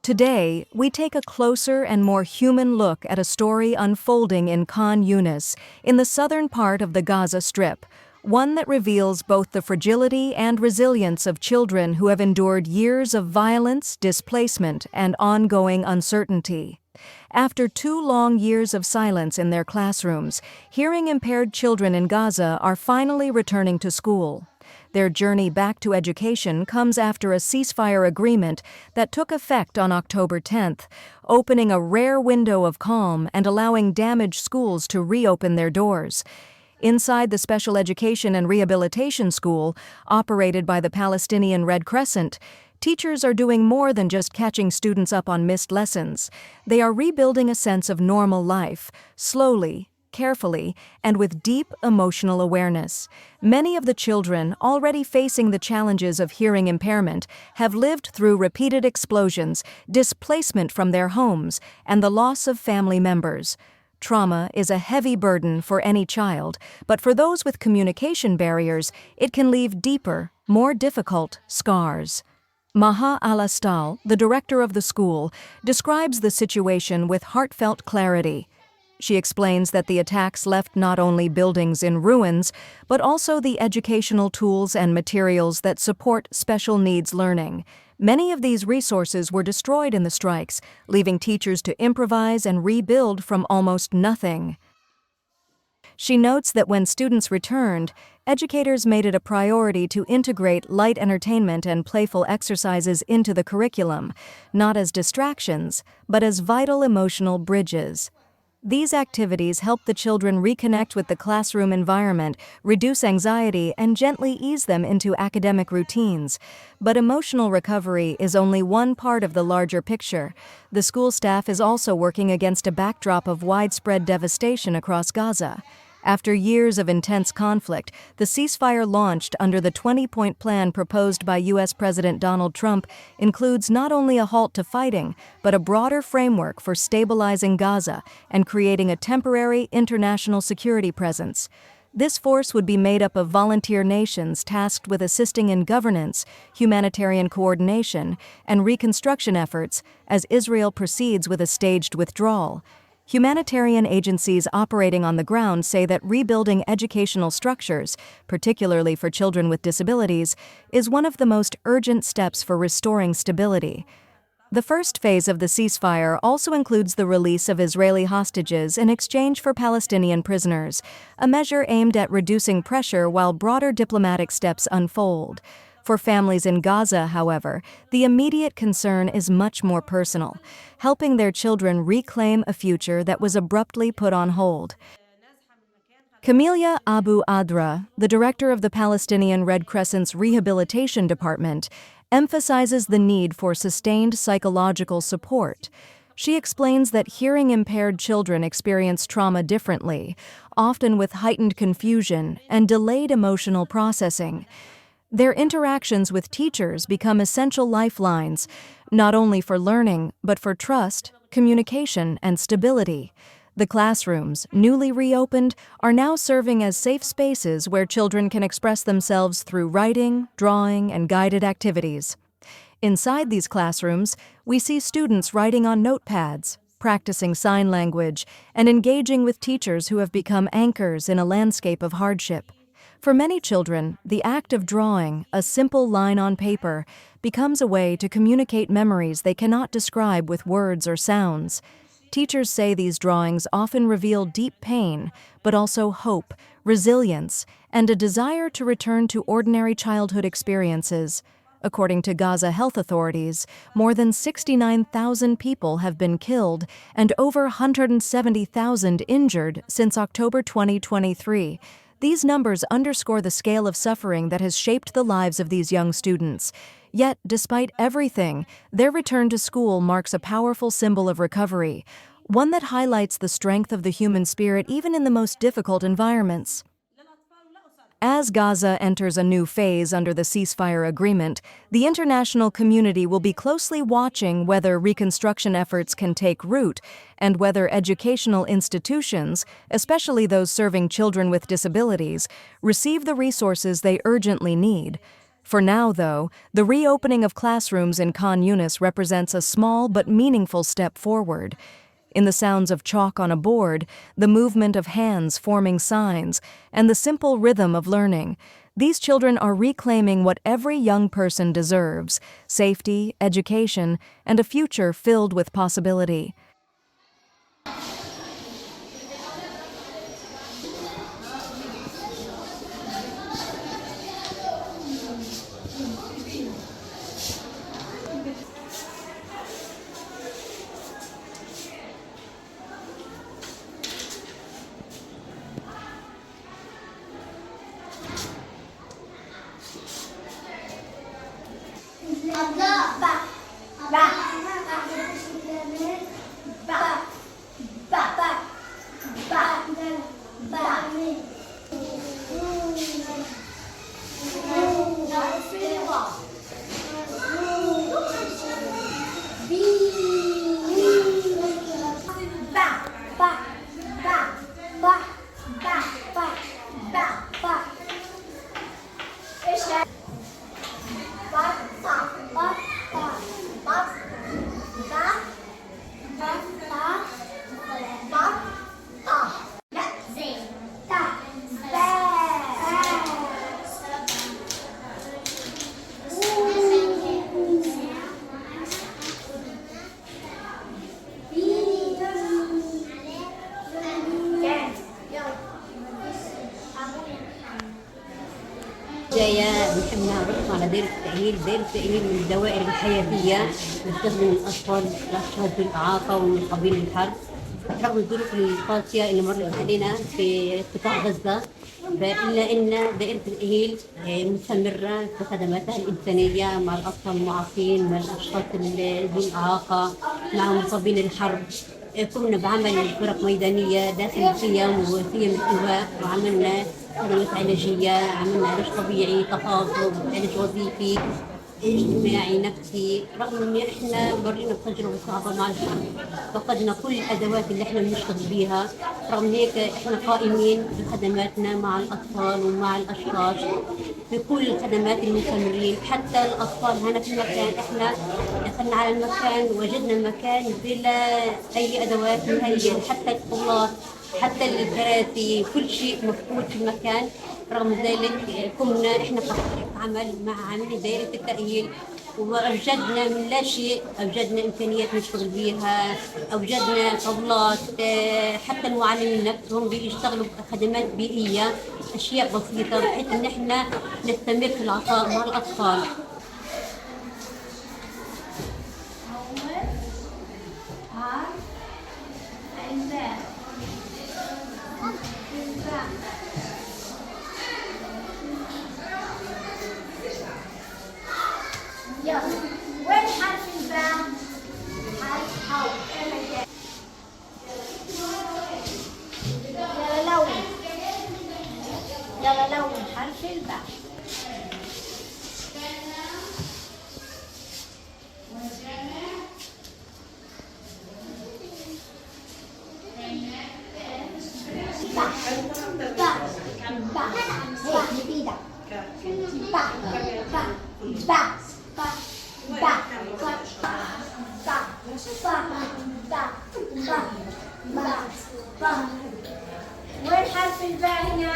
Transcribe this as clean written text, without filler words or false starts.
Today, we take a closer and more human look at a story unfolding in Khan Younis, in the southern part of the Gaza Strip, one that reveals both the fragility and resilience of children who have endured years of violence, displacement, and ongoing uncertainty. After 2 long years of silence in their classrooms, hearing-impaired children in Gaza are finally returning to school. Their journey back to education comes after a ceasefire agreement that took effect on October 10th, opening a rare window of calm and allowing damaged schools to reopen their doors. Inside the Special Education and Rehabilitation School, operated by the Palestinian Red Crescent, teachers are doing more than just catching students up on missed lessons. They are rebuilding a sense of normal life, slowly, carefully, and with deep emotional awareness. Many of the children already facing the challenges of hearing impairment have lived through repeated explosions, displacement from their homes, and the loss of family members. Trauma is a heavy burden for any child, but for those with communication barriers, it can leave deeper, more difficult scars. Maha Al-Astal, the director of the school, describes the situation with heartfelt clarity. She explains that the attacks left not only buildings in ruins, but also the educational tools and materials that support special needs learning. Many of these resources were destroyed in the strikes, leaving teachers to improvise and rebuild from almost nothing. She notes that when students returned, educators made it a priority to integrate light entertainment and playful exercises into the curriculum, not as distractions, but as vital emotional bridges. These activities help the children reconnect with the classroom environment, reduce anxiety, and gently ease them into academic routines. But emotional recovery is only one part of the larger picture. The school staff is also working against a backdrop of widespread devastation across Gaza. After years of intense conflict, the ceasefire launched under the 20-point plan proposed by U.S. President Donald Trump includes not only a halt to fighting, but a broader framework for stabilizing Gaza and creating a temporary international security presence. This force would be made up of volunteer nations tasked with assisting in governance, humanitarian coordination, and reconstruction efforts as Israel proceeds with a staged withdrawal. Humanitarian agencies operating on the ground say that rebuilding educational structures, particularly for children with disabilities, is one of the most urgent steps for restoring stability. The first phase of the ceasefire also includes the release of Israeli hostages in exchange for Palestinian prisoners, a measure aimed at reducing pressure while broader diplomatic steps unfold. For families in Gaza, however, the immediate concern is much more personal, helping their children reclaim a future that was abruptly put on hold. Camelia Abu Adra, the director of the Palestinian Red Crescent's Rehabilitation Department, emphasizes the need for sustained psychological support. She explains that hearing-impaired children experience trauma differently, often with heightened confusion and delayed emotional processing. Their interactions with teachers become essential lifelines, not only for learning, but for trust, communication, and stability. The classrooms, newly reopened, are now serving as safe spaces where children can express themselves through writing, drawing, and guided activities. Inside these classrooms, we see students writing on notepads, practicing sign language, and engaging with teachers who have become anchors in a landscape of hardship. For many children, the act of drawing, a simple line on paper, becomes a way to communicate memories they cannot describe with words or sounds. Teachers say these drawings often reveal deep pain, but also hope, resilience, and a desire to return to ordinary childhood experiences. According to Gaza health authorities, more than 69,000 people have been killed and over 170,000 injured since October 2023. These numbers underscore the scale of suffering that has shaped the lives of these young students. Yet, despite everything, their return to school marks a powerful symbol of recovery, one that highlights the strength of the human spirit even in the most difficult environments. As Gaza enters a new phase under the ceasefire agreement, the international community will be closely watching whether reconstruction efforts can take root and whether educational institutions, especially those serving children with disabilities, receive the resources they urgently need. For now, though, the reopening of classrooms in Khan Younis represents a small but meaningful step forward. In the sounds of chalk on a board, the movement of hands forming signs, and the simple rhythm of learning, these children are reclaiming what every young person deserves: safety, education, and a future filled with possibility. جاية نحبنا نركز على دائرة التأهيل من الدوائر الحياتية نستخدم الأطفال الأشخاص بالإعاقة ومن قبيل الحرب رغم الظروف القاسية اللي مرت علينا في قطاع غزة، إلا أن دائرة التأهيل مستمرة في خدماتها الإنسانية مع الأطفال المعاقين، مع الأشخاص ذوي الإعاقة، مع مصابين الحرب. قمنا بعمل فرق ميدانية داخل الخيام وخيم الإيواء، وعملنا خدمات علاجية، عملنا علاج طبيعي، تخاطب، علاج وظيفي، اجتماعي، نفسي. رغم ان احنا مرينا بتجربه صعبه مع الحرب، فقدنا كل الادوات اللي احنا بنشتغل بيها، رغم هيك احنا قائمين بخدماتنا مع الاطفال ومع الاشخاص في كل الخدمات المستمرين. حتى الاطفال هنا في المكان احنا دخلنا على المكان وجدنا المكان بلا اي ادوات نهائيا، حتى الطلاب حتى الكراسي كل شيء مفقود في المكان. رغم ذلك كنا احنا عمل مع عاملين دائرة التأهيل وأوجدنا من لا شيء، أوجدنا إمكانيات نشتغل بيها، أوجدنا طاولات، حتى المعلمين نفسهم بيشتغلوا بخدمات بيئية، أشياء بسيطة بحيث إن احنا نستمر في العطاء مع الأطفال. وين حرف الباء؟ حرف حو. يلا لون. يلا لون حرف الباء. وين حرف الباء هنا؟